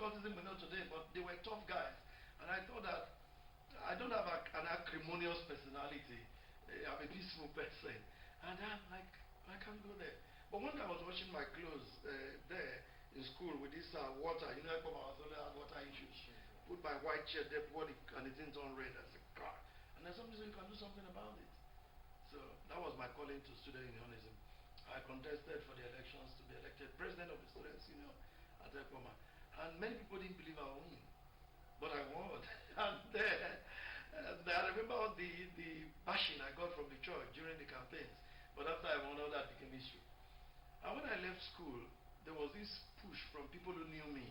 cultism we know today, but they were tough guys. And I thought that I don't have an acrimonious personality. I'm a peaceful person. And I'm like, I can't go there. But one day I was washing my clothes there in school with this water. You know, I was only had water issues. Put my white shirt there, and it didn't turn red. I said, God. And then somebody said, you can do something about it. So that was my calling to student unionism. I contested for the elections to be elected president of the Students' Union at Ekpoma. And many people didn't believe I would win. But I won. And I remember the bashing I got from the church during the campaigns. But after I won, all that became history. And when I left school, there was this push from people who knew me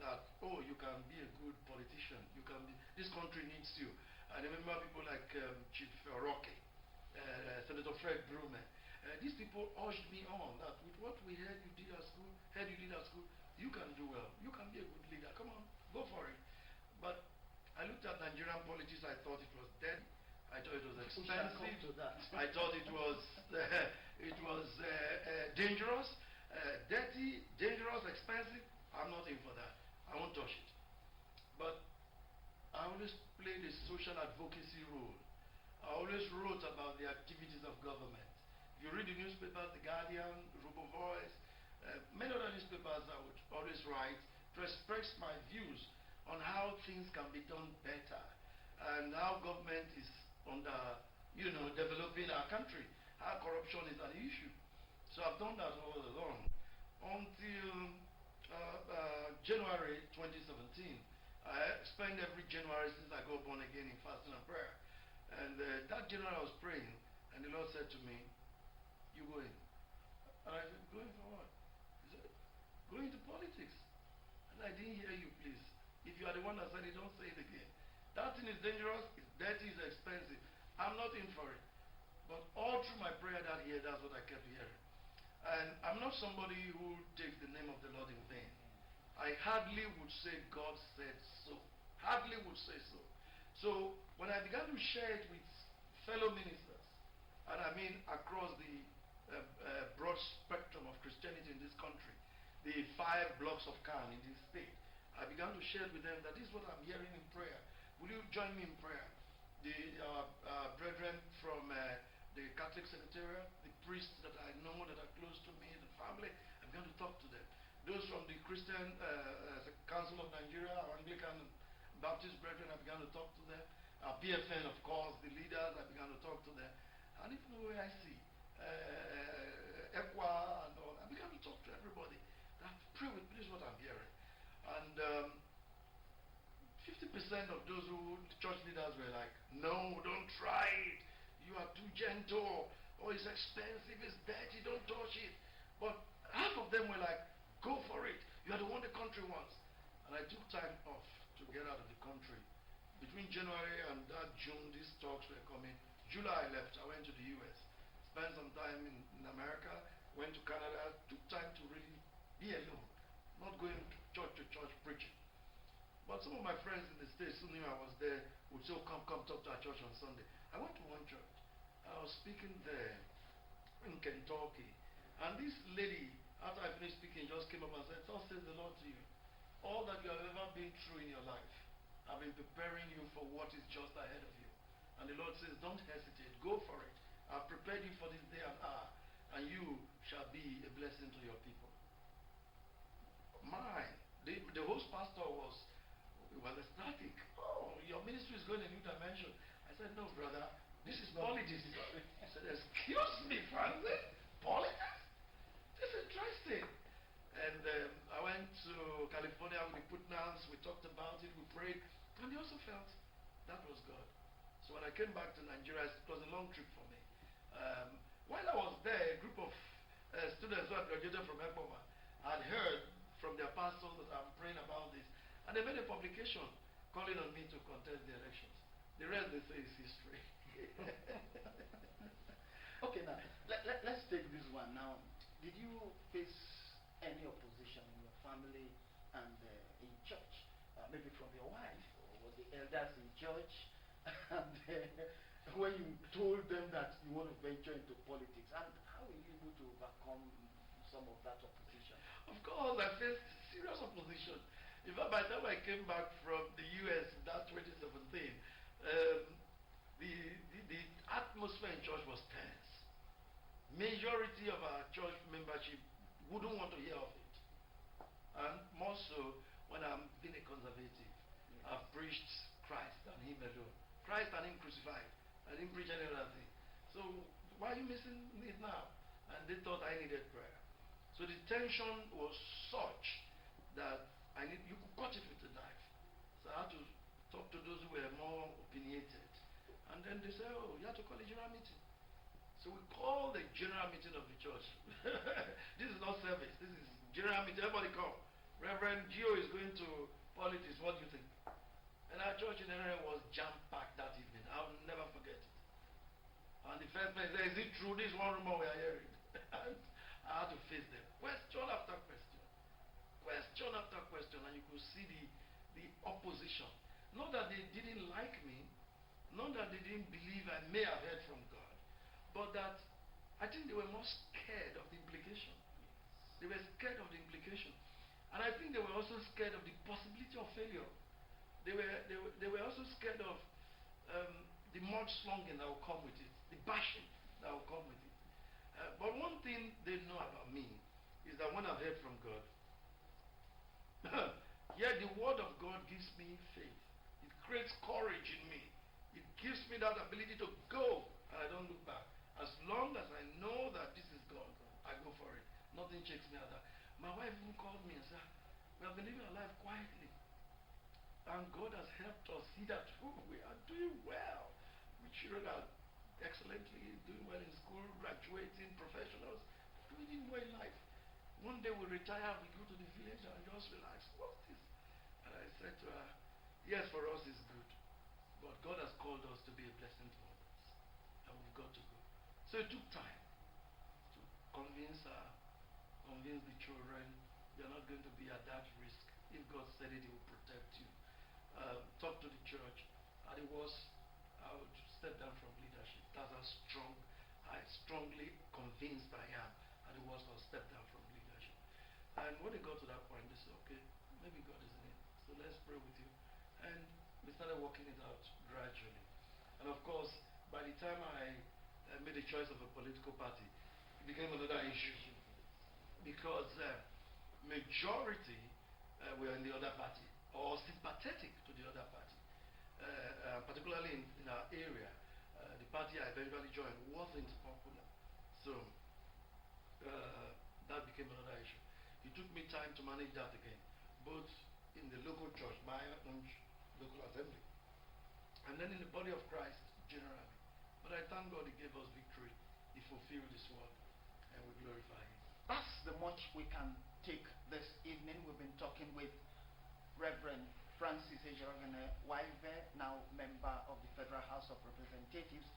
that, oh, you can be a good politician. You can be, this country needs you. I remember people like Chief Roque, Senator Fred Brume. These people urged me on that with what we heard you did at school, you can do well. You can be a good leader. Come on, go for it. But I looked at Nigerian politics. I thought it was dead. I thought it was expensive. I thought it was dangerous, dirty, dangerous, expensive. I'm not in for that. I won't touch it. But I always played a social advocacy role. I always wrote about the activities of government. If you read the newspapers, The Guardian, Robo Voice, many other newspapers, I would always write to express my views on how things can be done better and how government is developing our country, how corruption is an issue. So I've done that all along until January 2017. I spend every January since I got born again in fasting and prayer. And that January I was praying, and the Lord said to me, you go in. And I said, going for what? He said, go into politics. And I didn't hear you, please. If you are the one that said it, don't say it again. That thing is dangerous, it's dirty, it's expensive. I'm not in for it. But all through my prayer that year, that's what I kept hearing. And I'm not somebody who takes the name of the Lord in vain. I hardly would say God said so. Hardly would say so. So when I began to share it with fellow ministers, and I mean across the broad spectrum of Christianity in this country, the 5 blocks of Khan in this state, I began to share with them that this is what I'm hearing in prayer. Will you join me in prayer? The brethren from the Catholic Secretariat, the priests that I know that are close to me, the family, I'm going to talk to them. Those from the Christian Council of Nigeria, our Anglican Baptist brethren, I began to talk to them. PFN, of course, the leaders, I began to talk to them. And even the way I see Equa and all, I began to talk to everybody. That pray with me, this is what I'm hearing. And 50% of those church leaders were like, no, don't try it. You are too gentle. Oh, it's expensive, it's dirty, don't touch it. But half of them were like, go for it. You are the one the country wants. And I took time off to get out of the country. Between January and that June, these talks were coming. July I left, I went to the US. Spent some time in America, went to Canada, took time to really be alone. Not going to church preaching. But some of my friends in the States who knew I was there would say, oh, come talk to our church on Sunday. I went to one church. I was speaking there in Kentucky. And this lady, after I finished speaking, just came up and said, thus says the Lord to you, all that you have ever been through in your life, I've been preparing you for what is just ahead of you. And the Lord says, don't hesitate, go for it. I've prepared you for this day and hour, and you shall be a blessing to your people. The host pastor was ecstatic. Oh, your ministry is going a new dimension. I said, no, brother, this is politics. He said, excuse me, Francis, politics? This is interesting. And I went to California with the Putnams, we talked about it, we prayed, and they also felt that was God. So when I came back to Nigeria, it was a long trip for me. While I was there, a group of students who had graduated from Ekpoma had heard from their pastors that I'm praying about this. And they made a publication calling on me to contest the elections. The rest, they say, is history. Okay, now, let's take this one now. Did you face any opposition in your family and in church? Maybe from your wife or the elders in church? And when you told them that you want to venture into politics, and how were you able to overcome some of that opposition? Of course, I faced serious opposition. In fact, by the time I came back from the US in that 2017, the atmosphere in church was tense. Majority of our church membership wouldn't want to hear of it. And more so when I'm being a conservative. I've preached Christ and Him alone. Christ and Him crucified. I didn't preach any other thing. So why are you missing it now? And they thought I needed prayer. So the tension was such that you could cut it with a knife. So I had to talk to those who were more opinionated. And then they said, oh, you have to call a general meeting. So we called the general meeting of the church. This is not service. This is general meeting. Everybody come. Reverend Gio is going to politics. What do you think? And our church in Area was jam-packed that evening. I'll never forget it. And the first man said, is it true? This one rumor we are hearing. And I had to face them. Question after question. Question after question. And you could see the opposition. Not that they didn't like me. Not that they didn't believe I may have heard from God. But that I think they were more scared of the implication. They were scared of the implication. And I think they were also scared of the possibility of failure. They were also scared of the mudslinging that will come with it, the bashing that will come with it. But one thing they know about me is that when I've heard from God, yeah, the word of God gives me faith. It creates courage in me. It gives me that ability to go, and I don't look back. As long as I know that this is God, I go for it. Nothing shakes me out of that. My wife even called me and said, we have been living our life quietly. And God has helped us see that we are doing well. We children are excellently doing well in school, graduating, professionals, doing well in life. One day we retire, we go to the village and just relax. What's this? And I said to her, yes, for us it's good. But God has called us to be a blessing to others. And we've got to go. So it took time to convince her, convince the children, you're not going to be at that risk. If God said it, He will protect you. Talk to the church. And it was, I would step down from leadership. That's how strongly convinced I am. And it was, I'll step down from leadership. And when it got to that point, they said, okay, maybe God is in it. So let's pray with you. And we started working it out gradually. And of course, by the time I made a choice of a political party, it became another issue. Because majority were in the other party or sympathetic to the other party. Particularly in our area, the party I eventually joined wasn't popular. So that became another issue. It took me time to manage that again, both in the local church, my own local assembly, and then in the body of Christ generally. But I thank God He gave us victory. He fulfilled His word, and we glorify Him. That's the much we can take this evening. We've been talking with Reverend Francis Ejorogene Waive, now member of the Federal House of Representatives.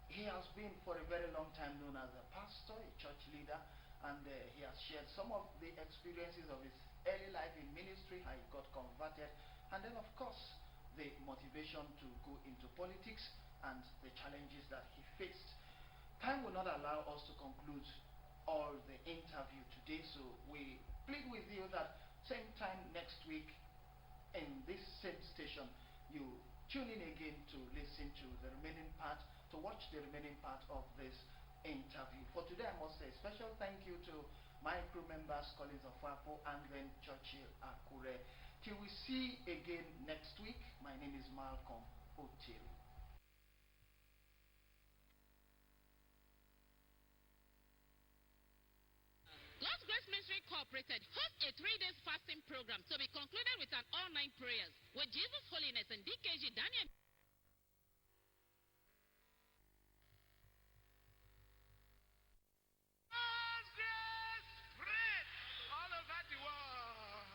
He has been for a very long time known as a pastor, a church leader, and he has shared some of the experiences of his early life in ministry, how he got converted, and then of course the motivation to go into politics and the challenges that he faced. Time will not allow us to conclude all the interview today, so we plead with you that same time next week in this same station, you tune in again to listen to the remaining part, to watch the remaining part of this interview. For today, I must say a special thank you to my crew members, Collins Ofwapo and then Churchill Akure. Till we see again next week, my name is Malcolm Otil. God's Grace Ministry Incorporated hosts a 3-day fasting program to be concluded with an all-night prayers with Jesus Holiness and DKG Daniel. God's grace spread all over the world.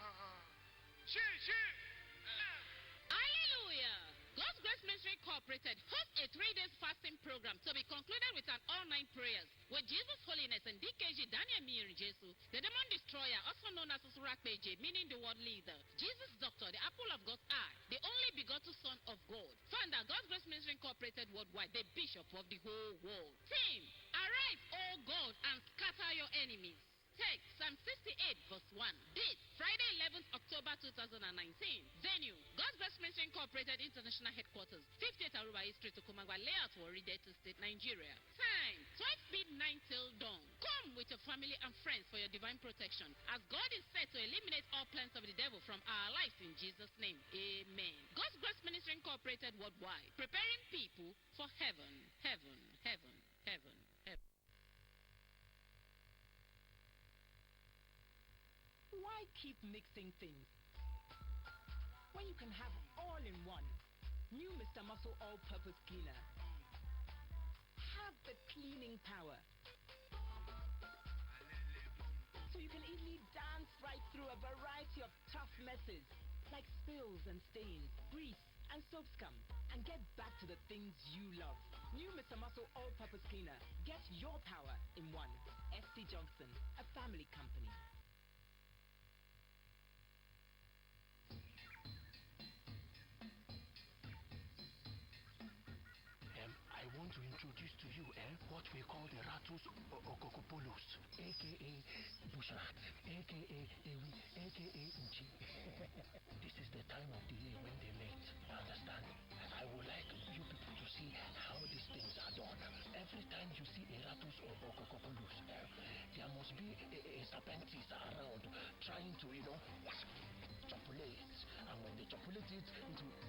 Hallelujah! God's Grace Ministry Incorporated hosts a 3-day fasting program to be concluded with an all-night prayers with Jesus Holiness and DKG Daniel Jesu, the demon destroyer, also known as Usurakpeje, meaning the world leader. Jesus Doctor, the apple of God's eye, the only begotten Son of God. Founder, God's Grace Ministry Incorporated worldwide, the bishop of the whole world. Team, arise, O God, and scatter your enemies. Text Psalm 68 verse 1. Date Friday 11th October 2019. Venue God's Grace Ministry Incorporated International Headquarters, 58 Aruba Street, Okomagwa Layout, Warri, Delta State, Nigeria. Time 12 midnight till dawn. Come with your family and friends for your divine protection, as God is set to eliminate all plans of the devil from our lives in Jesus' name. Amen. God's Grace Ministry Incorporated worldwide, preparing people for heaven, heaven, heaven, heaven, heaven. Why keep mixing things when you can have all in one? New Mr. Muscle All-Purpose Cleaner. Have the cleaning power, so you can easily dance right through a variety of tough messes like spills and stains, grease and soap scum, and get back to the things you love. New Mr. Muscle All-Purpose Cleaner. Get your power in one. SC Johnson, a family company. I want to introduce to you what we call the Ratus Okokopolos, aka Bushrat, aka Ewi, aka Uchi. This is the time of the year when they mate, understand? And I would like you people to see how these things are done. Every time you see a Ratus Okokopolos, there must be a serpentis around trying to, chopulate. And when they chopulate it, it will...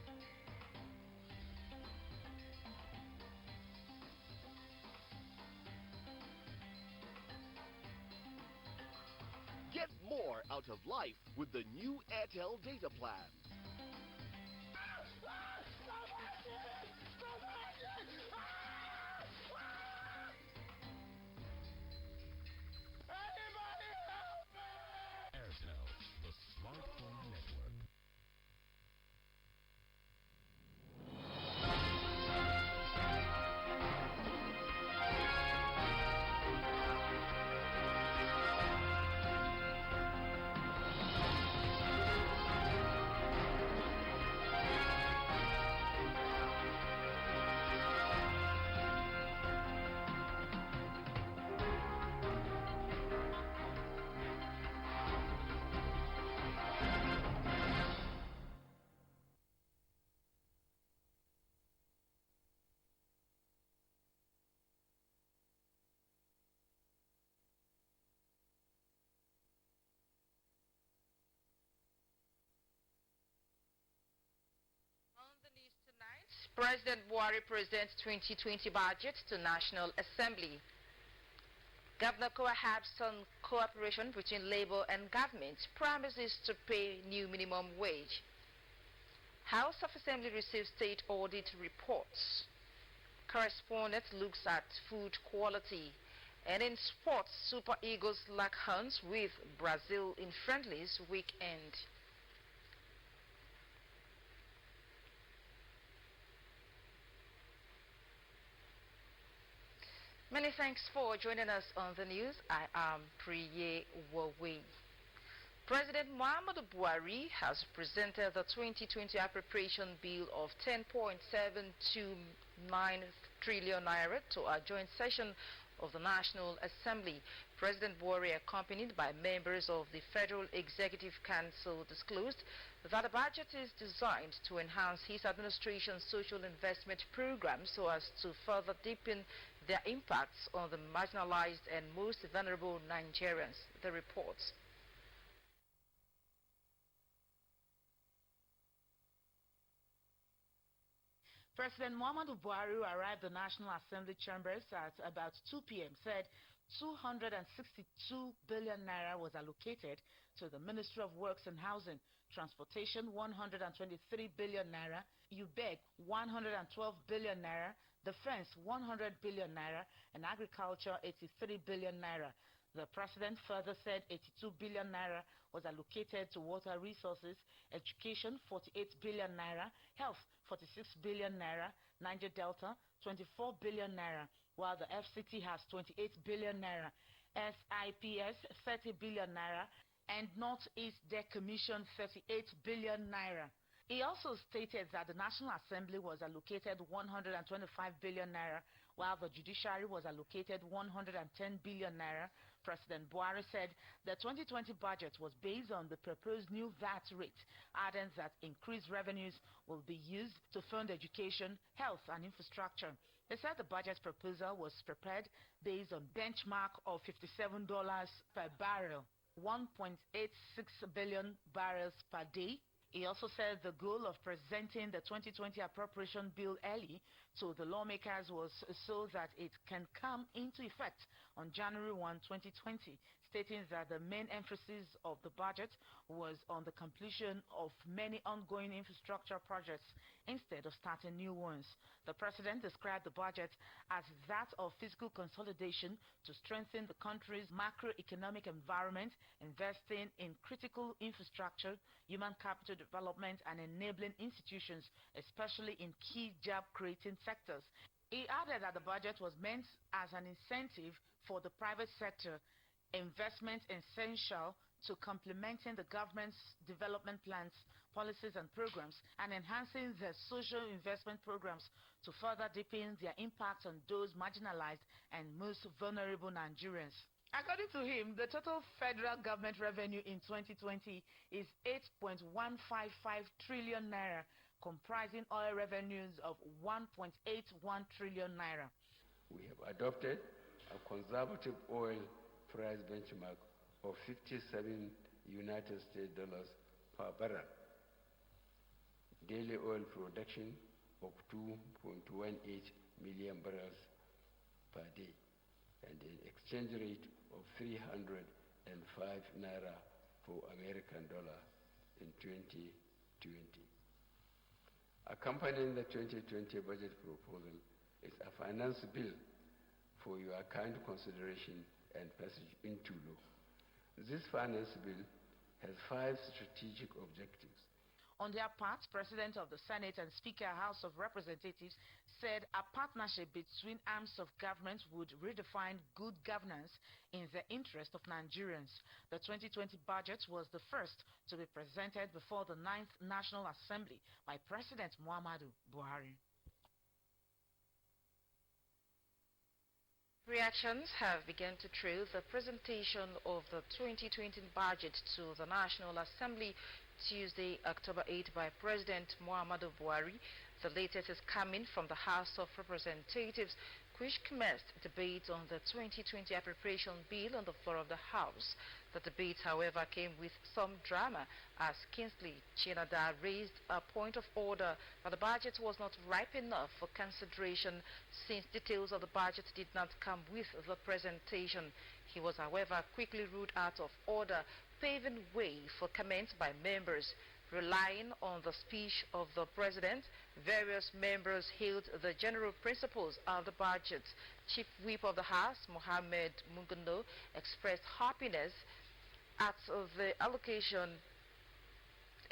Get more out of life with the new Airtel data plan. Airtel, the smartphone network. President Buhari presents 2020 budget to National Assembly. Governor Kowahab's on cooperation between labor and government promises to pay new minimum wage. House of Assembly receives state audit reports. Correspondent looks at food quality. And in sports, Super Eagles lock hands with Brazil in friendlies weekend. Many thanks for joining us on the news. I am Priye Wawe. President Muhammadu Buhari has presented the 2020 appropriation bill of 10.729 trillion naira to a joint session of the National Assembly. President Buhari, accompanied by members of the Federal Executive Council, disclosed that the budget is designed to enhance his administration's social investment program so as to further deepen their impacts on the marginalized and most vulnerable Nigerians. The reports. President Muhammadu Buhari, who arrived at the National Assembly chambers at about 2 p.m., said 262 billion naira was allocated to the Ministry of Works and Housing, Transportation 123 billion naira, UBEG 112 billion naira, Defense 100 billion naira, and Agriculture 83 billion naira. The president further said 82 billion naira was allocated to water resources, education 48 billion naira, health 46 billion naira, Niger Delta 24 billion naira, while the FCT has 28 billion naira, SIPS 30 billion naira, and Northeast Debt Commission 38 billion naira. He also stated that the National Assembly was allocated 125 billion naira, While the judiciary was allocated 110 billion naira, President Buhari said the 2020 budget was based on the proposed new VAT rate, adding that increased revenues will be used to fund education, health and infrastructure. They said the budget proposal was prepared based on benchmark of $57 per barrel, 1.86 billion barrels per day. He also said the goal of presenting the 2020 appropriation bill early to the lawmakers was so that it can come into effect on January 1, 2020, stating that the main emphasis of the budget was on the completion of many ongoing infrastructure projects instead of starting new ones. The president described the budget as that of fiscal consolidation to strengthen the country's macroeconomic environment, investing in critical infrastructure, human capital development and enabling institutions, especially in key job-creating sectors. He added that the budget was meant as an incentive for the private sector, investment essential to complementing the government's development plans, policies and programs, and enhancing the social investment programs to further deepen their impact on those marginalized and most vulnerable Nigerians. According to him, the total federal government revenue in 2020 is 8.155 trillion naira, comprising oil revenues of 1.81 trillion naira. We have adopted a conservative oil price benchmark of 57 United States dollars per barrel, daily oil production of 2.18 million barrels per day, and an exchange rate of 305 naira for American dollar in 2020. Accompanying the 2020 budget proposal is a finance bill for your kind consideration and passage into law. This finance bill has 5 strategic objectives. On their part, President of the Senate and Speaker House of Representatives said a partnership between arms of government would redefine good governance in the interest of Nigerians. The 2020 budget was the first to be presented before the 9th National Assembly by President Muhammadu Buhari. Reactions have begun to trail the presentation of the 2020 budget to the National Assembly Tuesday, October 8 by President Muhammadu Buhari. The latest is coming from the House of Representatives, which commenced debate on the 2020 appropriation bill on the floor of the House. The debate, however, came with some drama as Kingsley Chinada raised a point of order that the budget was not ripe enough for consideration since details of the budget did not come with the presentation. He was, however, quickly ruled out of order, paving way for comments by members. Relying on the speech of the president, various members hailed the general principles of the budget. Chief Whip of the House, Mohammed Mungundo, expressed happiness at the allocation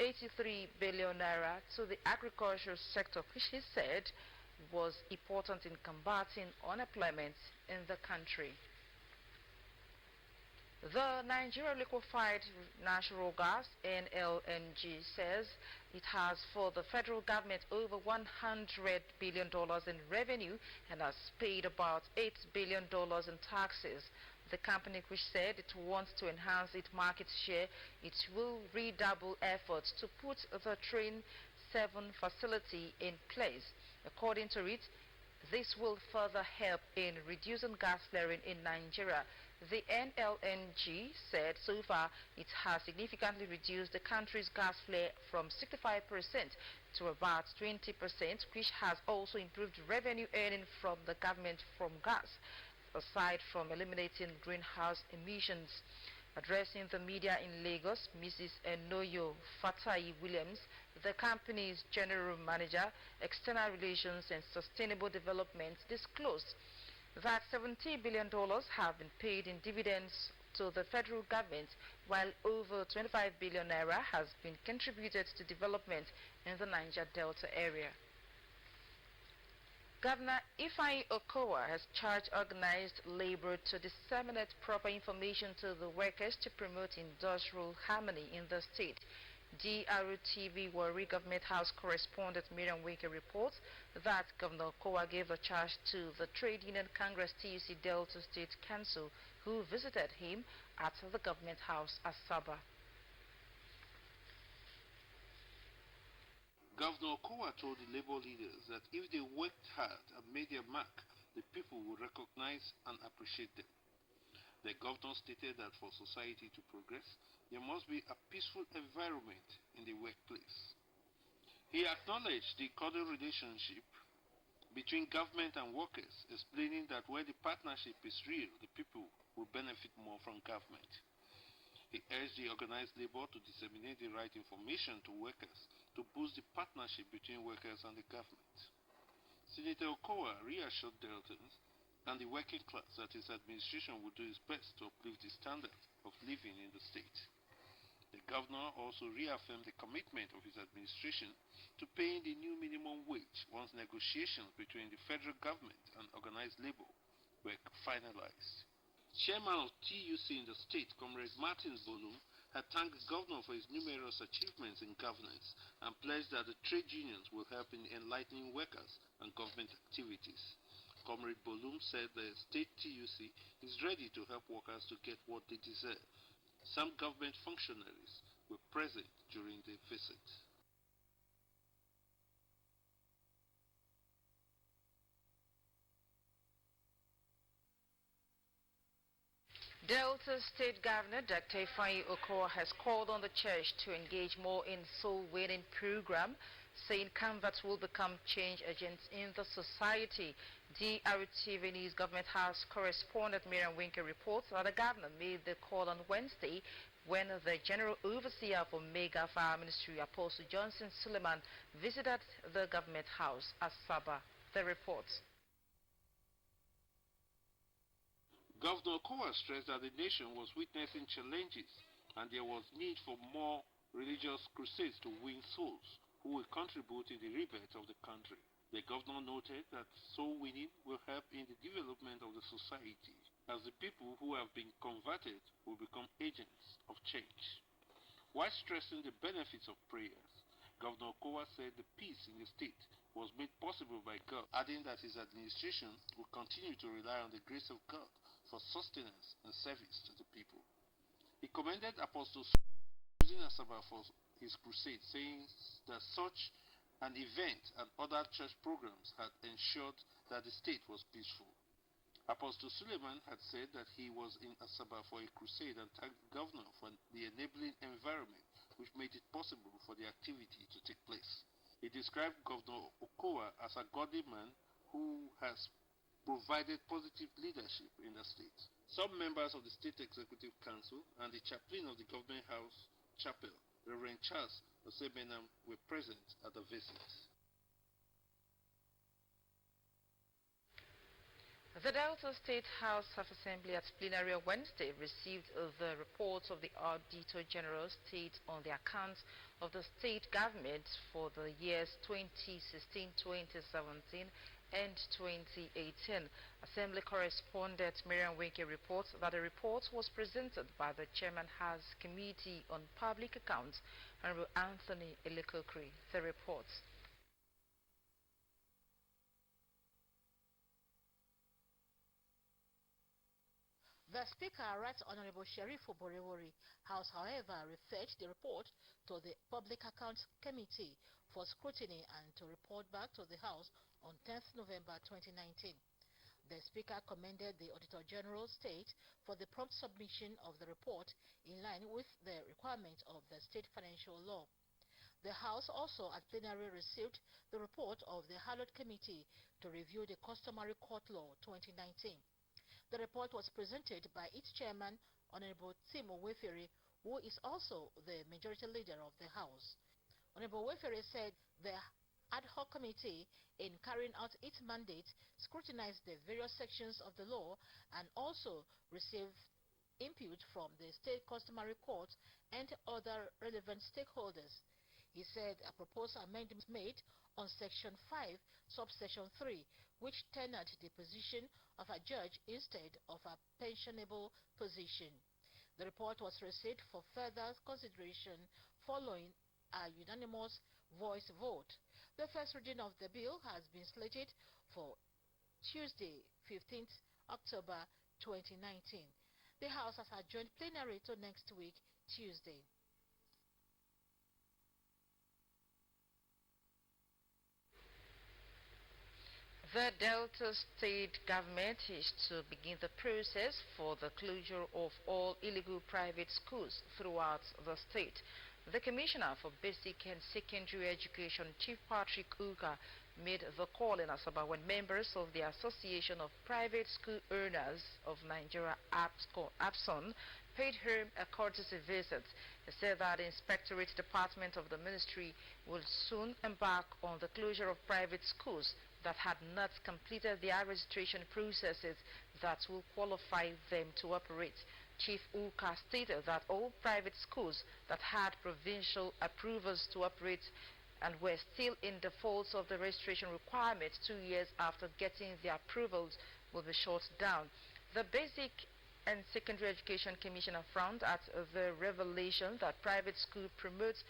83 billion naira to the agricultural sector, which he said was important in combating unemployment in the country. The Nigeria Liquefied Natural Gas, NLNG, says it has for the federal government over $100 billion in revenue and has paid about $8 billion in taxes. The company, which said it wants to enhance its market share, it will redouble efforts to put the Train 7 facility in place. According to it, this will further help in reducing gas flaring in Nigeria. The NLNG said so far it has significantly reduced the country's gas flare from 65% to about 20%, which has also improved revenue earning from the government from gas, aside from eliminating greenhouse emissions. Addressing the media in Lagos, Mrs. Enoyo Fatai Williams, the company's general manager, external relations and sustainable development, disclosed that $70 billion have been paid in dividends to the federal government, while over 25 billion naira has been contributed to development in the Niger Delta area. Governor Ifeanyi Okowa has charged organized labor to disseminate proper information to the workers to promote industrial harmony in the state. Drtv Warri Government House correspondent Miriam Wake reports that Governor Kowa gave the charge to the Trade Union Congress TUC Delta State Council, who visited him at the Government House at Sabah. Governor Kowa told the labor leaders that if they worked hard and made their mark, the people would recognize and appreciate them. The governor stated that for society to progress, there must be a peaceful environment in the workplace. He acknowledged the cordial relationship between government and workers, explaining that where the partnership is real, the people will benefit more from government. He urged the organized labor to disseminate the right information to workers to boost the partnership between workers and the government. Senator Okowa reassured Deltans and the working class that his administration would do its best to uplift the standard of living in the state. The governor also reaffirmed the commitment of his administration to paying the new minimum wage once negotiations between the federal government and organized labor were finalized. Chairman of TUC in the state, Comrade Martin Bolum, had thanked the governor for his numerous achievements in governance and pledged that the trade unions will help in enlightening workers and government activities. Comrade Bolum said the state TUC is ready to help workers to get what they deserve. Some government functionaries were present during the visit. Delta State Governor Dr. Ifeanyi Okowa has called on the church to engage more in soul-winning program, saying converts will become change agents in the society. DRTV News Government House correspondent Miriam Winker reports that the governor made the call on Wednesday when the General Overseer for Mega Fire Ministry, Apostle Johnson Suleiman, visited the Government House at Sabah. The reports. Governor Kowa stressed that the nation was witnessing challenges and there was need for more religious crusades to win souls who will contribute in the rebirth of the country. The governor noted that soul winning will help in the development of the society, as the people who have been converted will become agents of change. While stressing the benefits of prayers, Governor Kowa said the peace in the state was made possible by God, adding that his administration will continue to rely on the grace of God for sustenance and service to the people. He commended Apostle using Asaba for his crusade, saying that such an event and other church programs had ensured that the state was peaceful. Apostle Suleiman had said that he was in Asaba for a crusade and thanked the governor for the enabling environment which made it possible for the activity to take place. He described Governor Okowa as a godly man who has provided positive leadership in the state. Some members of the State Executive Council and the chaplain of the Government House Chapel, Reverend Charles Osebenam, were present at the visit. The Delta State House of Assembly at plenary on Wednesday received the reports of the Auditor General State on the accounts of the state government for the years 2016, 2017 and 2018. Assembly correspondent Miriam Winke reports that the report was presented by the Chairman House Committee on Public Accounts, Honorable Anthony Elekokri. The reports. The Speaker, Right Honorable Sheriff Oborewori, House, however, referred the report to the Public Accounts Committee for scrutiny and to report back to the House on 10th November 2019. The Speaker commended the Auditor General State for the prompt submission of the report in line with the requirement of the State Financial Law. The House also at plenary received the report of the Hallowed Committee to review the Customary Court Law 2019. The report was presented by its chairman, Honorable Tim Owefere, who is also the majority leader of the House. Honorable Owefere said the ad hoc committee, in carrying out its mandate, scrutinized the various sections of the law and also received input from the State Customary Court and other relevant stakeholders. He said a proposed amendment made on Section 5, Subsection 3, which tenured the position of a judge instead of a pensionable position. The report was received for further consideration following a unanimous voice vote. The first reading of the bill has been slated for Tuesday, 15th October 2019. The House has adjourned plenary to next week, Tuesday. The Delta State government is to begin the process for the closure of all illegal private schools throughout the state. The Commissioner for Basic and Secondary Education, Chief Patrick Uka, made the call in Asaba when members of the Association of Private School Owners of Nigeria, APSON, paid him a courtesy visit. He said that the Inspectorate Department of the Ministry will soon embark on the closure of private schools that had not completed their registration processes that will qualify them to operate. Chief Uka stated that all private schools that had provincial approvals to operate and were still in default of the registration requirements 2 years after getting the approvals will be shut down. The Basic and Secondary Education Commissioner frowned at the revelation that private school promotes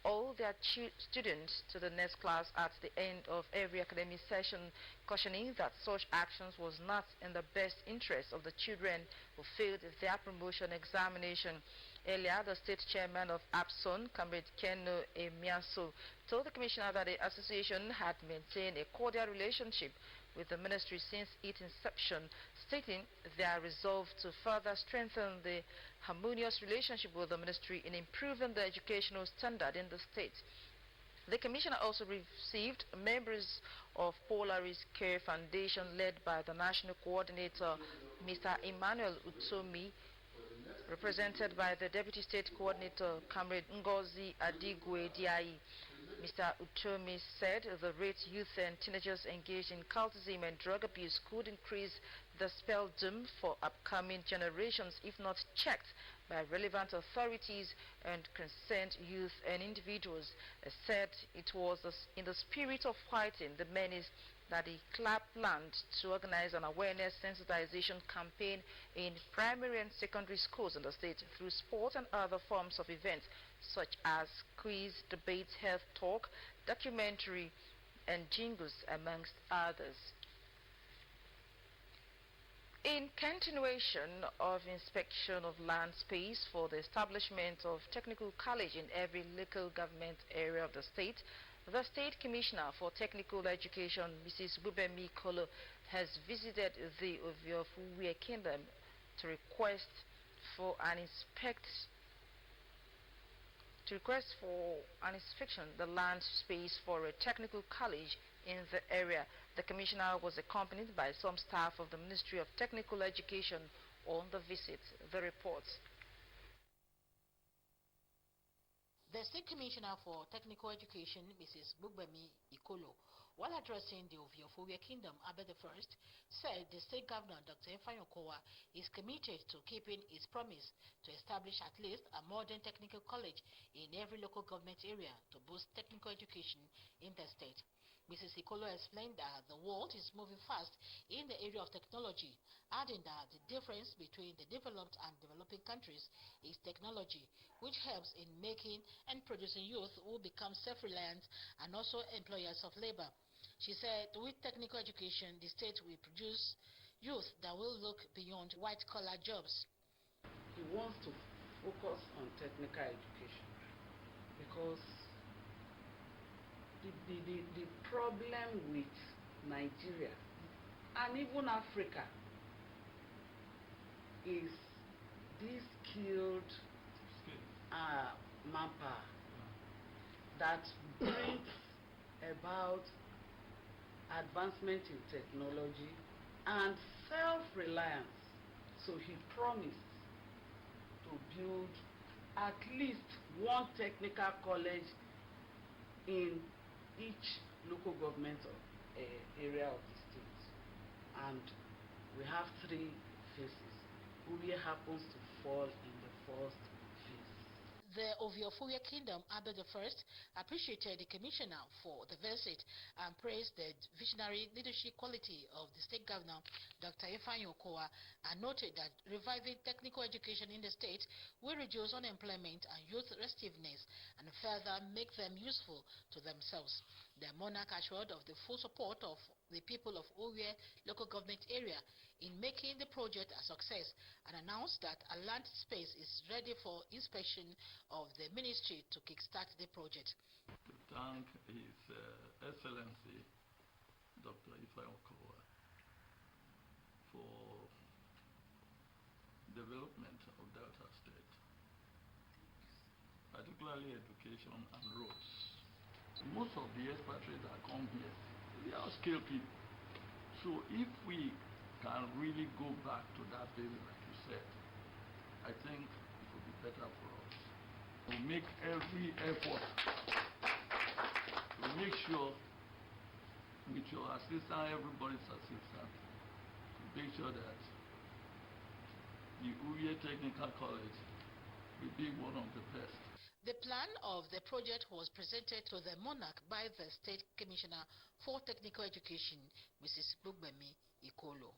all their students to the next class at the end of every academic session, cautioning that such actions was not in the best interest of the children who failed their promotion examination. Earlier, the state chairman of APSON, Comrade Keno Emiaso, told the commissioner that the association had maintained a cordial relationship with the ministry since its inception, stating their resolve to further strengthen the harmonious relationship with the ministry in improving the educational standard in the state. The commissioner also received members of Polaris Care Foundation led by the national coordinator, Mr. Emmanuel Utomi, represented by the Deputy State Coordinator, Comrade Ngozi Adigwe Diayi. Mr. Utomi said the rate youth and teenagers engaged in cultism and drug abuse could increase the spell doom for upcoming generations if not checked by relevant authorities and concerned youth and individuals. Said it was in the spirit of fighting the menace that the club planned to organize an awareness sensitization campaign in primary and secondary schools in the state through sport and other forms of events such as quiz, debates, health talk, documentary, and jingles, amongst others. In continuation of inspection of land space for the establishment of technical college in every local government area of the state, the State Commissioner for Technical Education, Mrs. Bubemi Kolo, has visited the Oviofuwe Kingdom to request for an inspection the land space for a technical college in the area. The commissioner was accompanied by some staff of the Ministry of Technical Education on the visit. The report. The State Commissioner for Technical Education, Mrs. Bubemi Ikolo, while addressing the Oviofuwe Kingdom, Abed I, said the state governor, Dr. Ifeanyi is committed to keeping his promise to establish at least a modern technical college in every local government area to boost technical education in the state. Mrs. Ikolo explained that the world is moving fast in the area of technology, adding that the difference between the developed and developing countries is technology, which helps in making and producing youth who become self-reliant and also employers of labor. She said with technical education, the state will produce youth that will look beyond white-collar jobs. He wants to focus on technical education because the problem with Nigeria and even Africa is this skilled manpower that brings about advancement in technology and self-reliance. So he promised to build at least one technical college in each local government area of the state, and we have 3 phases. Urie happens to fall in the first phase. The Oviofuya Kingdom, Abba I, appreciated the commissioner for the visit and praised the visionary leadership quality of the state governor, Dr. Ifeanyi Okowa, and noted that reviving technical education in the state will reduce unemployment and youth restiveness and further make them useful to themselves. The monarch assured of the full support of the people of Owie local government area in making the project a success and announced that a land space is ready for inspection of the ministry to kickstart the project. To thank His Excellency Dr. Ifeanyi Okowa for development of Delta State, particularly education and roads. Most of the expatriates that come here, they are skilled people. So if we can really go back to that basis, like you said, I think it will be better for us. We'll make every effort to make sure, with your assistance, everybody's assistance, to make sure that the Uye Technical College will be one of the best. The plan of the project was presented to the monarch by the State Commissioner for Technical Education, Mrs. Bugbemi Ikolo.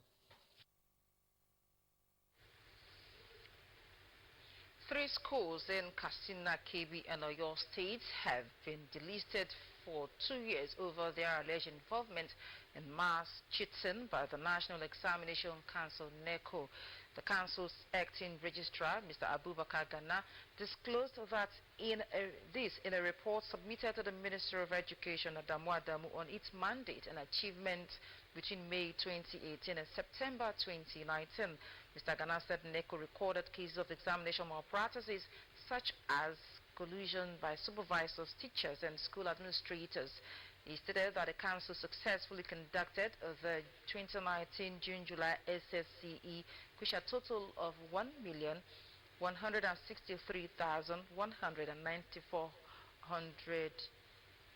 3 schools in Katsina, Kebbi, and Oyo states have been delisted for 2 years over their alleged involvement in mass cheating by the National Examination Council, NECO. The council's acting registrar, Mr. Abubakar Gana, disclosed that in a report submitted to the Minister of Education, Adamu Adamu, on its mandate and achievement between May 2018 and September 2019. Mr. Gana said NECO recorded cases of examination malpractices such as collusion by supervisors, teachers, and school administrators. He stated that the council successfully conducted the 2019 June-July SSCE, which a total of 1,163,194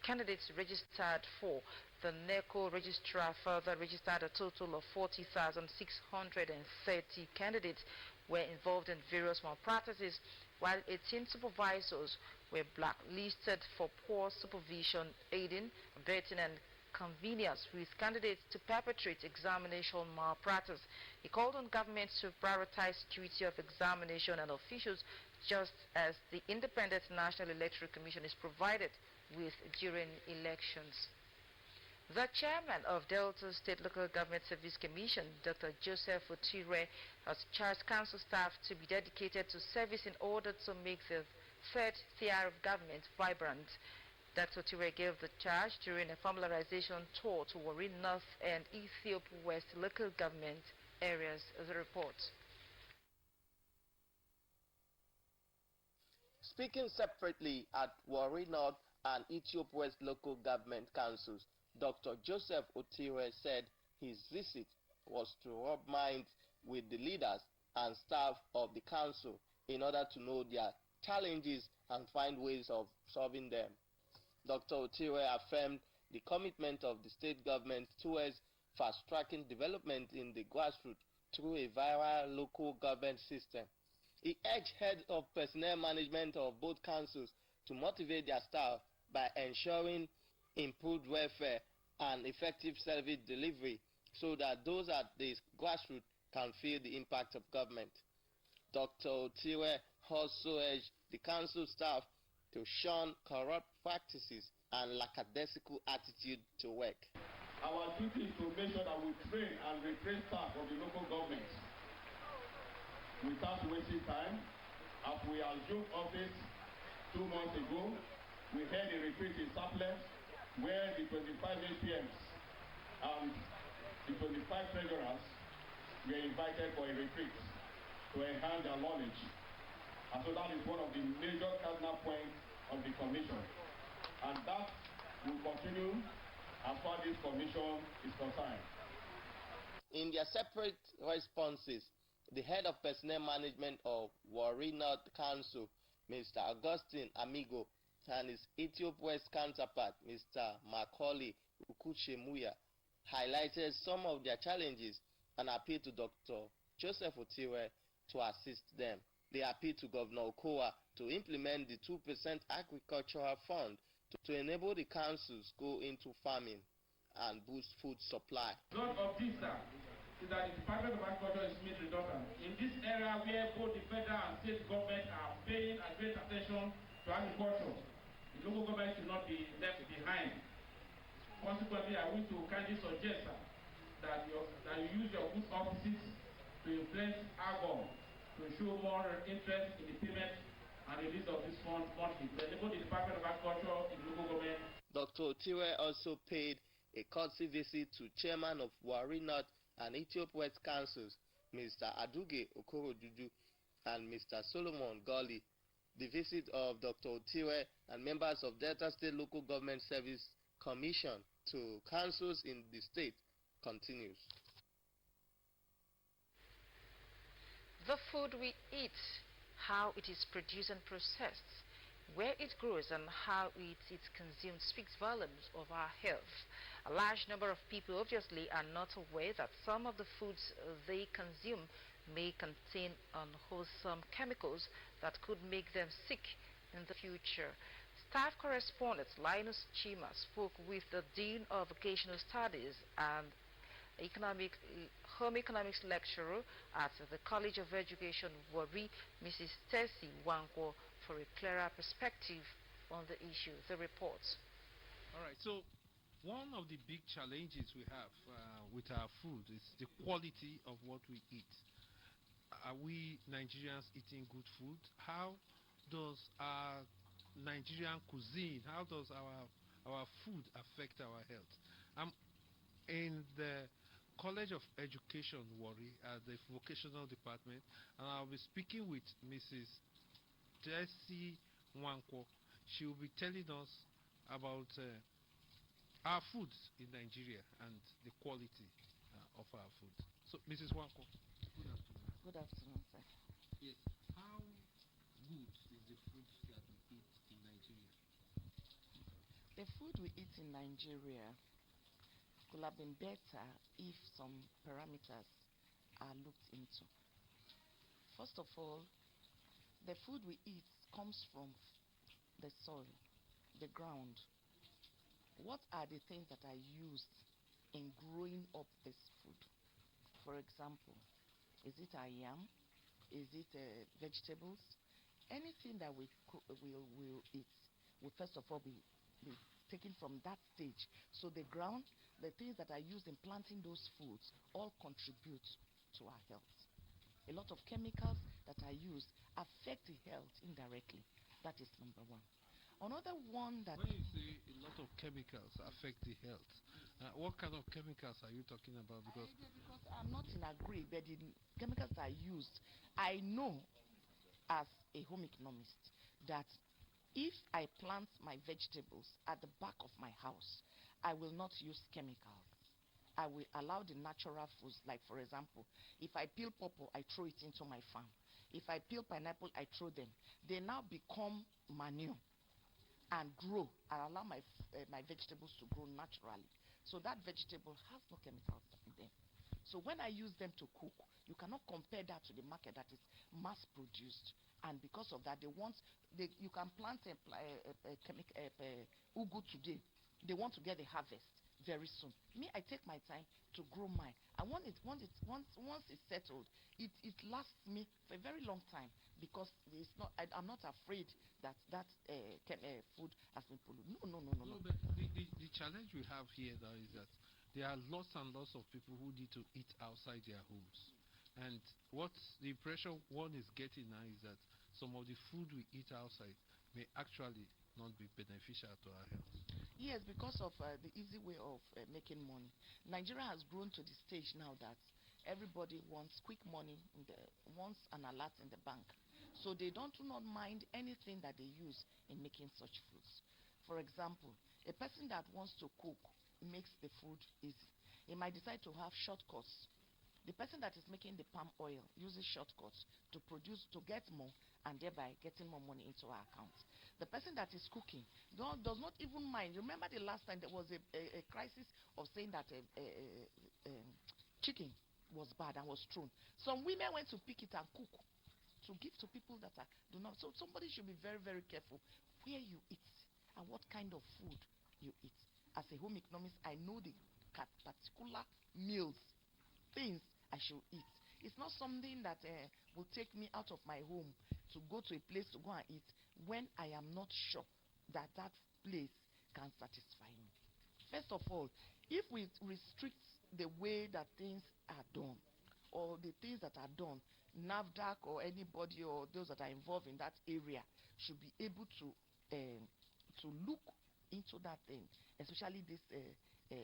candidates registered for. The NECO registrar further registered a total of 40,630 candidates were involved in various malpractices, while 18 supervisors were blacklisted for poor supervision, aiding, abetting, and convenience with candidates to perpetrate examination malpractice. He called on governments to prioritize security of examination and officials, just as the Independent National Electoral Commission is provided with during elections. The chairman of Delta State Local Government Service Commission, Dr. Joseph Otire, has charged council staff to be dedicated to service in order to make the third tier of government vibrant. Dr. Otire gave the charge during a familiarization tour to Warri North and Ethiopia West local government areas. The report. Speaking separately at Warri North and Ethiopia West local government councils, Dr. Joseph Otire said his visit was to rub minds with the leaders and staff of the council in order to know their challenges and find ways of solving them. Dr. Otire affirmed the commitment of the state government towards fast-tracking development in the grassroots through a viral local government system. He urged heads of personnel management of both councils to motivate their staff by ensuring improved welfare and effective service delivery so that those at the grassroots can feel the impact of government. Dr. Otire also urged the council staff to shun corrupt practices and lackadaisical attitude to work. Our duty is to make sure that we train and retrain staff of the local governments without wasting time. As we assumed office 2 months ago, we held a retreat in Sapele where the 25 APMs and the 25 treasurers were invited for a retreat to enhance their knowledge. And so that is one of the major cardinal points of the commission. And that will continue as far as this commission is concerned. In their separate responses, the head of personnel management of Warri North Council, Mr. Augustine Amigo, and his Ethiopia West counterpart, Mr. Macaulay Ukuchemuya, highlighted some of their challenges and appealed to Dr. Joseph Otire to assist them. They appeal to Governor Okowa to implement the 2% agricultural fund to enable the councils go into farming and boost food supply. The result of this is that the Department of Agriculture is made redundant. In this area where both the federal and state government are paying a great attention to agriculture, the local government should not be left behind. Consequently, I wish to kindly suggest that you use your good offices to influence AGOM to show more interest in the payment and release of this fund monthly to enable the Department of Agriculture in local government. Dr. Otire also paid a courtesy visit to Chairman of Warri North and Ethiop West Councils, Mr. Aduge Okorodudu and Mr. Solomon Goli. The visit of Dr. Otire and members of Delta State Local Government Service Commission to councils in the state continues. The food we eat, how it is produced and processed, where it grows and how it is consumed speaks volumes of our health. A large number of people obviously are not aware that some of the foods they consume may contain unwholesome chemicals that could make them sick in the future. Staff correspondent Linus Chima spoke with the Dean of Vocational Studies and home economics lecturer at the College of Education, Warri, Mrs. Stacy Wanko, for a clearer perspective on the issue. The report. All right, so one of the big challenges we have with our food is the quality of what we eat. Are we Nigerians eating good food? How does our Nigerian cuisine, how does our food affect our health? I'm in the College of Education, Warri, at the vocational department, and I'll be speaking with Mrs. Jessie Wanko. She will be telling us about our foods in Nigeria and the quality of our food. So, Mrs. Wanko, good afternoon. Good afternoon, sir. Yes, how good is the food that we eat in Nigeria? The food we eat in Nigeria could have been better if some parameters are looked into. First of all, the food we eat comes from the soil, the ground. What are the things that are used in growing up this food? For example, is it a yam? Is it vegetables? Anything that we will eat will first of all be taken from that stage. So the ground, the things that are used in planting those foods all contribute to our health. A lot of chemicals that are used affect the health indirectly. That is number one. Another one that... When you say a lot of chemicals affect the health, what kind of chemicals are you talking about? Because I'm not in agree, but the chemicals are used. I know as a home economist that if I plant my vegetables at the back of my house, I will not use chemicals. I will allow the natural foods, like for example, if I peel pawpaw, I throw it into my farm. If I peel pineapple, I throw them. They now become manure and grow and allow my vegetables to grow naturally. So that vegetable has no chemicals in them. So when I use them to cook, you cannot compare that to the market that is mass produced. And because of that, you can plant ugu today. They want to get a harvest very soon. Me, I take my time to grow mine. And once it's settled, it lasts me for a very long time because it's not. I'm not afraid that food has been polluted. No. But the challenge we have here now is that there are lots and lots of people who need to eat outside their homes. And what the impression one is getting now is that some of the food we eat outside may actually not be beneficial to our health. Yes, because of the easy way of making money. Nigeria has grown to the stage now that everybody wants quick money, wants an alert in the bank. So they do not mind anything that they use in making such foods. For example, a person that wants to cook makes the food easy. He might decide to have shortcuts. The person that is making the palm oil uses shortcuts to get more and thereby getting more money into our accounts. The person that is cooking does not even mind. Remember the last time there was a crisis of saying that chicken was bad and was thrown. Some women went to pick it and cook to give to people that do not. So somebody should be very, very careful where you eat and what kind of food you eat. As a home economist, I know the particular meals, things I should eat. It's not something that will take me out of my home to go to a place to go and eat when I am not sure that that place can satisfy me. First of all, if we restrict the way that things are done, or the things that are done, NAFDAC or anybody or those that are involved in that area should be able to look into that thing, especially these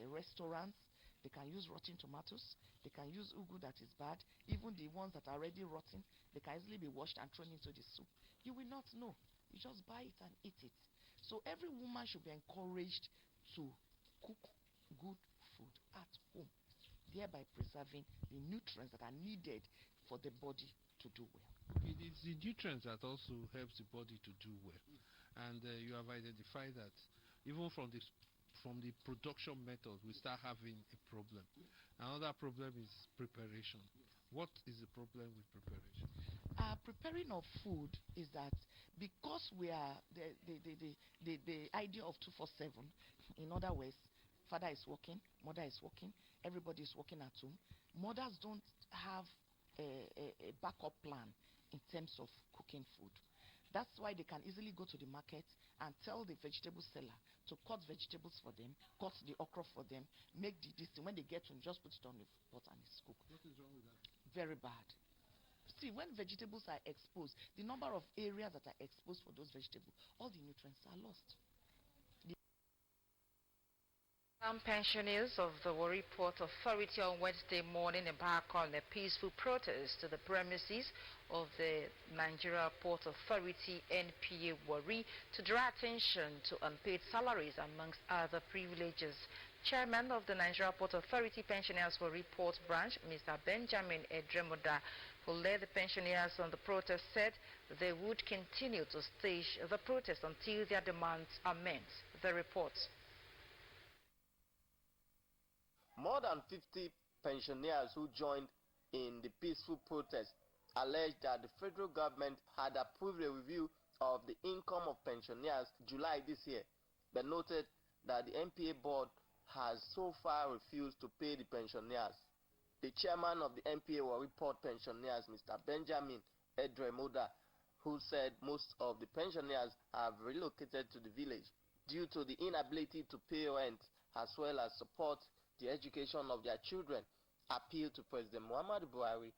restaurants. They can use rotten tomatoes, they can use ugu that is bad, even the ones that are already rotten, they can easily be washed and thrown into the soup. You will not know. You just buy it and eat it. So every woman should be encouraged to cook good food at home, thereby preserving the nutrients that are needed for the body to do well. It is the nutrients that also helps the body to do well. And you have identified that even from the production method, we start having a problem. Another problem is preparation. What is the problem with preparation? Preparing of food is that because we are the idea of 247, in other words, father is working, mother is working, everybody is working at home. Mothers don't have a backup plan in terms of cooking food. That's why they can easily go to the market and tell the vegetable seller to cut vegetables for them, cut the okra for them, make this thing. When they get to just put it on the pot and it's cooked. What is wrong with that? Very bad. See, when vegetables are exposed, the number of areas that are exposed for those vegetables, all the nutrients are lost. Some pensioners of the Warri Port Authority on Wednesday morning embarked on a peaceful protest to the premises of the Nigeria Port Authority NPA Warri to draw attention to unpaid salaries amongst other privileges. Chairman of the Nigeria Port Authority Pensioners Warri Port Branch, Mr. Benjamin Edremoda, who led the pensioners on the protest, said they would continue to stage the protest until their demands are met. The report. More than 50 pensioners who joined in the peaceful protest alleged that the federal government had approved a review of the income of pensioners July this year, but noted that the NPA board has so far refused to pay the pensioners. The chairman of the NPA Warri Port Pensioners, Mr. Benjamin Edremoda, who said most of the pensioners have relocated to the village due to the inability to pay rent as well as support the education of their children, appealed to President Muhammadu Buhari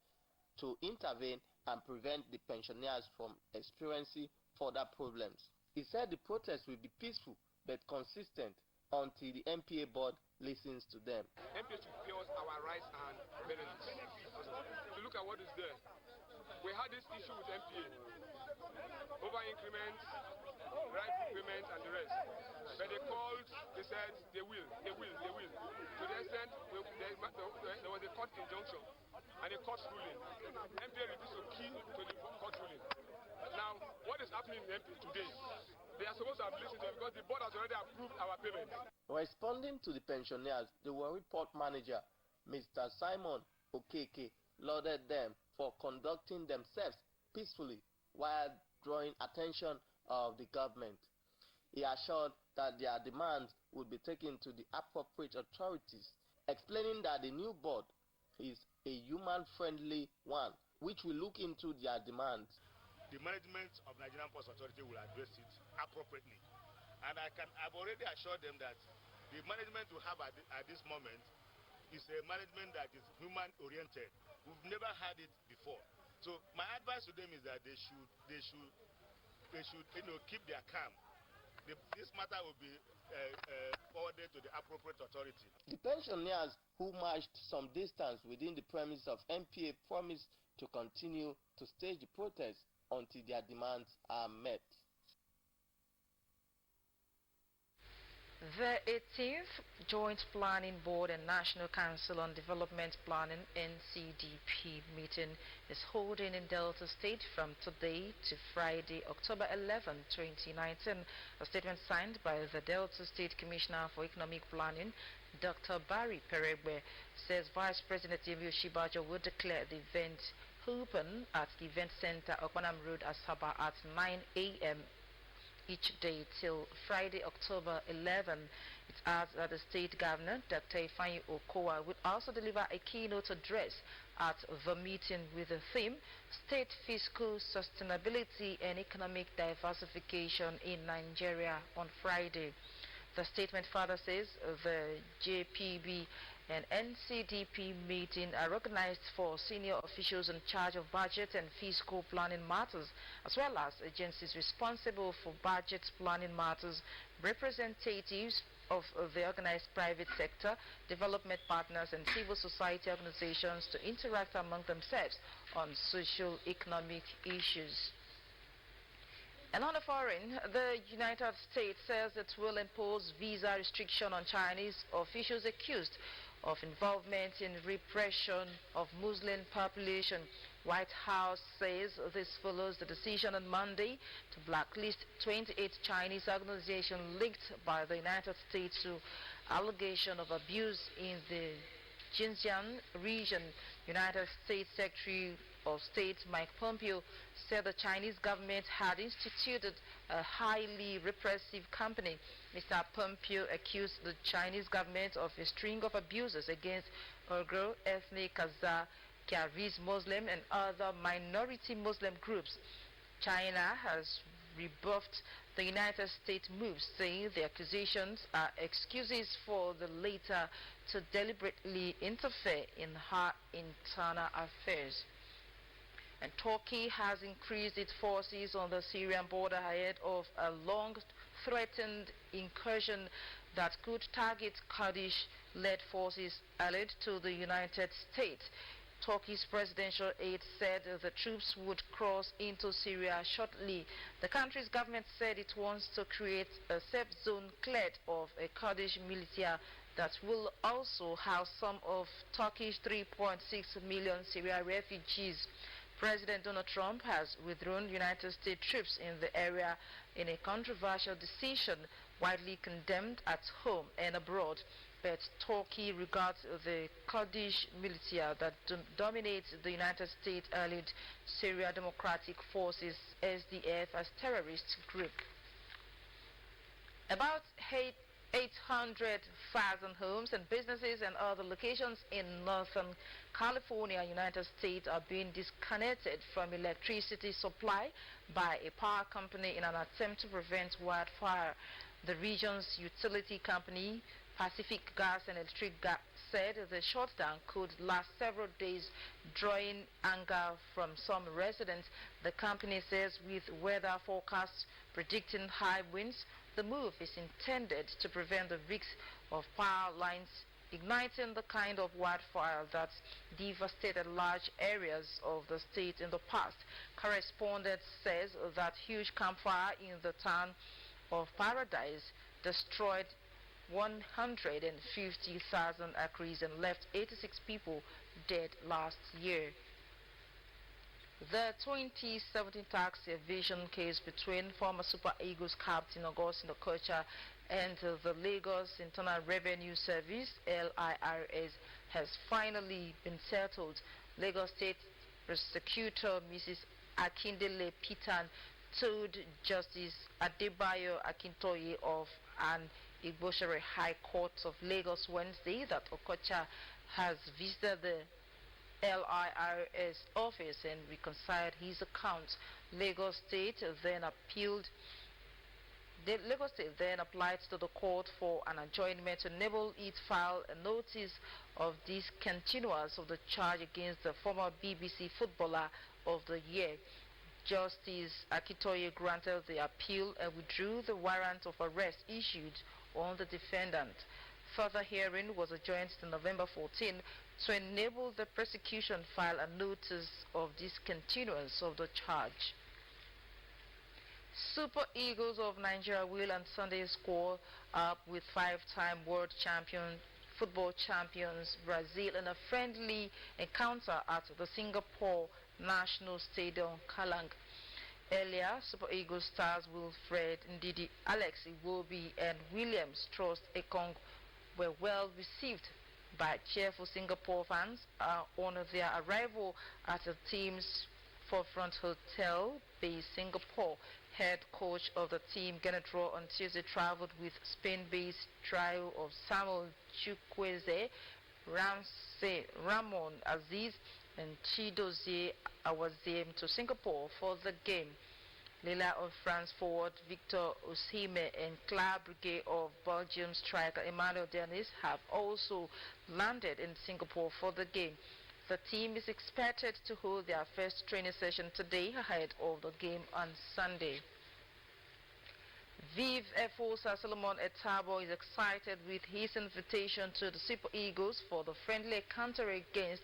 to intervene and prevent the pensioners from experiencing further problems. He said the protest will be peaceful but consistent until the NPA board listens to them. NPA should pay us our rights and benefits. To look at what is there. We had this issue with NPA. Over increments, right payment and the rest. But they called, they said they will. To the extent there was a court injunction and a court ruling. NPA refused to key to the court ruling. Now, what is happening in NPA today? They are supposed to have listened to it because the board has already approved our payment. Responding to the pensioners, the Warri Port manager, Mr. Simon Okeke, lauded them for conducting themselves peacefully while drawing attention of the government. He assured that their demands would be taken to the appropriate authorities, explaining that the new board is a human-friendly one, which will look into their demands. The management of Nigerian Ports Authority will address it appropriately. And I've already assured them that the management we have at this moment is a management that is human-oriented. We've never had it before. So my advice to them is that they should keep their calm. This matter will be forwarded to the appropriate authority. The pensioners who marched some distance within the premise of NPA promised to continue to stage the protest until their demands are met. The 18th Joint Planning Board and National Council on Development Planning NCDP meeting is holding in Delta State from today to Friday, October 11, 2019. A statement signed by the Delta State Commissioner for Economic Planning, Dr. Barry Peregbe, says Vice President Yemi Oshibajo will declare the event open at Event Center, Okpanam Road, Asaba at 9 a.m. each day till Friday, October 11. It adds that the state governor, Dr. Ifeanyi Okowa, will also deliver a keynote address at the meeting with the theme State Fiscal Sustainability and Economic Diversification in Nigeria on Friday. The statement further says the JPB and NCDP meeting are organized for senior officials in charge of budget and fiscal planning matters, as well as agencies responsible for budget planning matters, representatives of the organized private sector, development partners, and civil society organizations to interact among themselves on socio-economic issues. And on the foreign, the United States says it will impose visa restriction on Chinese officials accused of involvement in repression of Muslim population. White House says this follows the decision on Monday to blacklist 28 Chinese organizations linked by the United States to allegation of abuse in the Xinjiang region. United States Secretary of State Mike Pompeo said the Chinese government had instituted a highly repressive campaign. Mr. Pompeo accused the Chinese government of a string of abuses against Uyghur, ethnic Kazakh, Kyrgyz Muslim and other minority Muslim groups. China has rebuffed the United States move, saying the accusations are excuses for the latter to deliberately interfere in her internal affairs. And Turkey has increased its forces on the Syrian border ahead of a long-threatened incursion that could target Kurdish-led forces allied to the United States. Turkey's presidential aide said the troops would cross into Syria shortly. The country's government said it wants to create a safe zone cleared of a Kurdish militia that will also house some of Turkey's 3.6 million Syrian refugees. President Donald Trump has withdrawn United States troops in the area in a controversial decision widely condemned at home and abroad. But Turkey regards the Kurdish militia that dominates the United States-allied Syria Democratic Forces (SDF) as terrorist group. About 800,000 homes and businesses and other locations in Northern California, United States, are being disconnected from electricity supply by a power company in an attempt to prevent wildfire. The region's utility company, Pacific Gas and Electric said the shutdown could last several days, drawing anger from some residents. The company says with weather forecasts predicting high winds, the move is intended to prevent the risks of power lines igniting the kind of wildfire that devastated large areas of the state in the past. Correspondent says that huge campfire in the town of Paradise destroyed 150,000 acres and left 86 people dead last year. The 2017 tax evasion case between former Super Eagles captain Augustine Okocha and the Lagos Internal Revenue Service (LIRS) has finally been settled. Lagos State Prosecutor Mrs. Akindele Pitan told Justice Adebayo Akintoye of an Igboshere High Court of Lagos Wednesday that Okocha has visited the LIRS office and reconciled his accounts. Lagos State then applied to the court for an adjournment to enable it file a notice of discontinuance of the charge against the former BBC Footballer of the Year. Justice Akitoye granted the appeal and withdrew the warrant of arrest issued on the defendant. Further hearing was adjourned to November 14 to enable the prosecution file a notice of discontinuance of the charge. Super Eagles of Nigeria will on Sunday score up with five-time world football champions Brazil in a friendly encounter at the Singapore National Stadium, Kallang. Earlier, Super Eagles stars Wilfred Ndidi, Alex Iwobi and Williams Trust Ekong were well received by cheerful Singapore fans on their arrival at the team's Forefront Hotel based Singapore. Head coach of the team, Genetro, on Tuesday traveled with Spain-based trio of Samuel Chukwueze, Ramon Aziz, and Chidozie Awaziem to Singapore for the game. Lila of France forward Victor Osimhen and Club Brugge of Belgium striker Emmanuel Dennis have also landed in Singapore for the game. The team is expected to hold their first training session today ahead of the game on Sunday. Vive Fosa Solomon Etabo is excited with his invitation to the Super Eagles for the friendly encounter against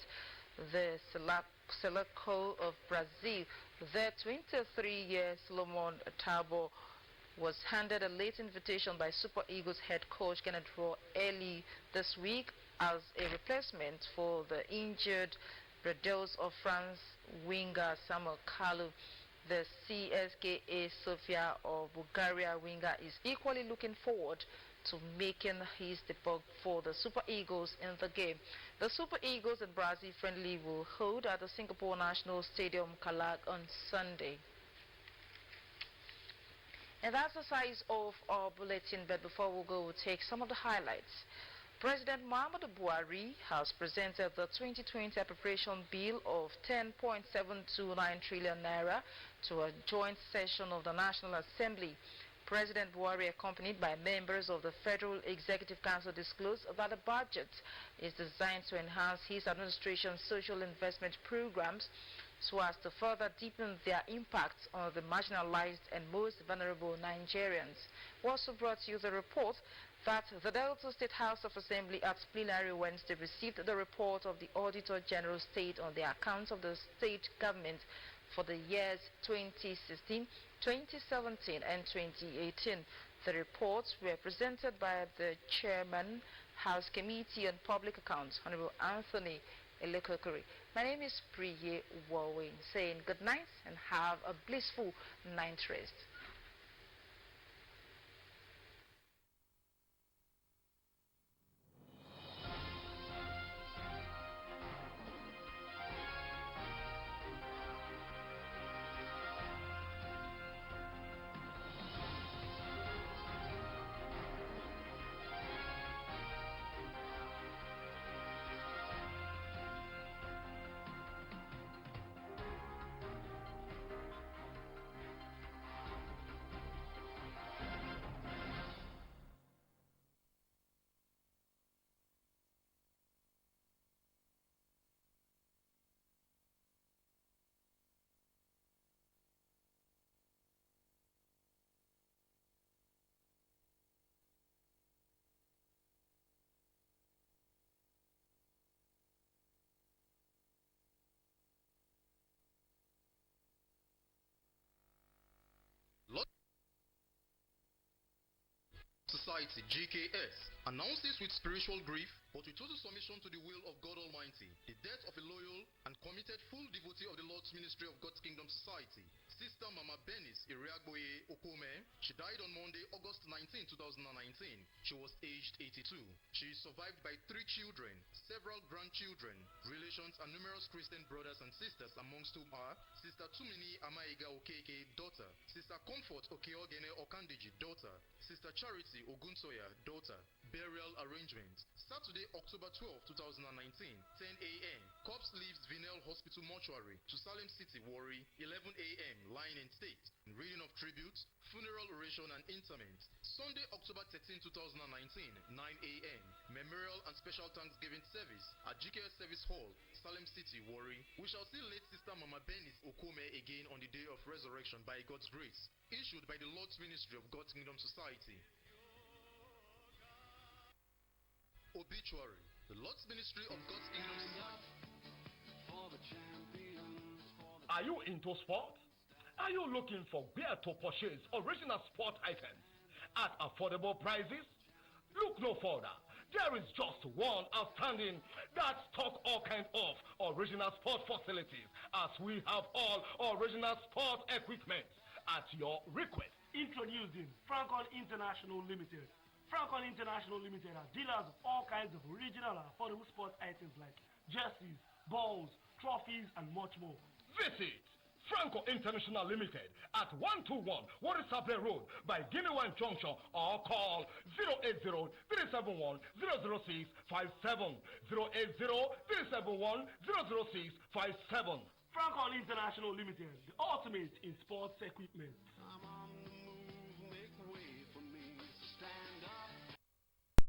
the Seleção of Brazil. The 23-year Solomon Etabo was handed a late invitation by Super Eagles head coach Genetro early this week as a replacement for the injured Bordeaux of France winger Samuel Kalu. The CSKA Sofia of Bulgaria winger is equally looking forward to making his debut for the Super Eagles in the game. The Super Eagles and Brazil friendly will hold at the Singapore National Stadium Kalag on Sunday. And that's the size of our bulletin, but before we go, we'll take some of the highlights. President Muhammadu Buhari has presented the 2020 appropriation bill of 10.729 trillion naira to a joint session of the National Assembly. President Buhari, accompanied by members of the Federal Executive Council, disclosed that the budget is designed to enhance his administration's social investment programs so as to further deepen their impact on the marginalized and most vulnerable Nigerians. We also brought you the report that the Delta State House of Assembly at plenary Wednesday received the report of the Auditor General State on the accounts of the state government for the years 2016, 2017 and 2018. The reports were presented by the Chairman, House Committee on Public Accounts, Honorable Anthony Elekokori. My name is Priye Warwin, saying good night and have a blissful night rest. Society, GKS, announces with spiritual grief, but with total submission to the will of God Almighty, the death of a loyal and committed full devotee of the Lord's Ministry of God's Kingdom Society, Sister Mama Benis Iriagboye Okome. She died on Monday, August 19, 2019. She was aged 82. She is survived by 3 children, several grandchildren, relations, and numerous Christian brothers and sisters, amongst whom are Sister Tumini Amaiga Okeke, daughter, Sister Comfort Okeogene Okandiji, daughter, Sister Charity Ogunsoya, daughter. Burial arrangements. Saturday, October 12, 2019, 10 a.m. Corpse leaves Vinel Hospital Mortuary to Salem City, Warri, 11 a.m. Lying in state. Reading of tributes, funeral oration and interment. Sunday, October 13, 2019, 9 a.m. Memorial and special Thanksgiving service at GKS Service Hall, Salem City, Warri. We shall see late Sister Mama Benis Okome again on the day of resurrection by God's grace. Issued by the Lord's Ministry of God's Kingdom Society. Obituary. The Lord's Ministry of God's Kingdom Society. Are you into sport? Are you looking for where to purchase original sport items at affordable prices? Look no further. There is just one outstanding that stock all kinds of original sport facilities, as we have all original sport equipment at your request. Introducing Francon International Limited. Franco International Limited are dealers of all kinds of original and affordable sports items like jerseys, balls, trophies, and much more. Visit Franco International Limited at 121 Warrisaple Road by Guinea Junction or call 080-371-00657, 080-371-00657. Franco International Limited, the ultimate in sports equipment.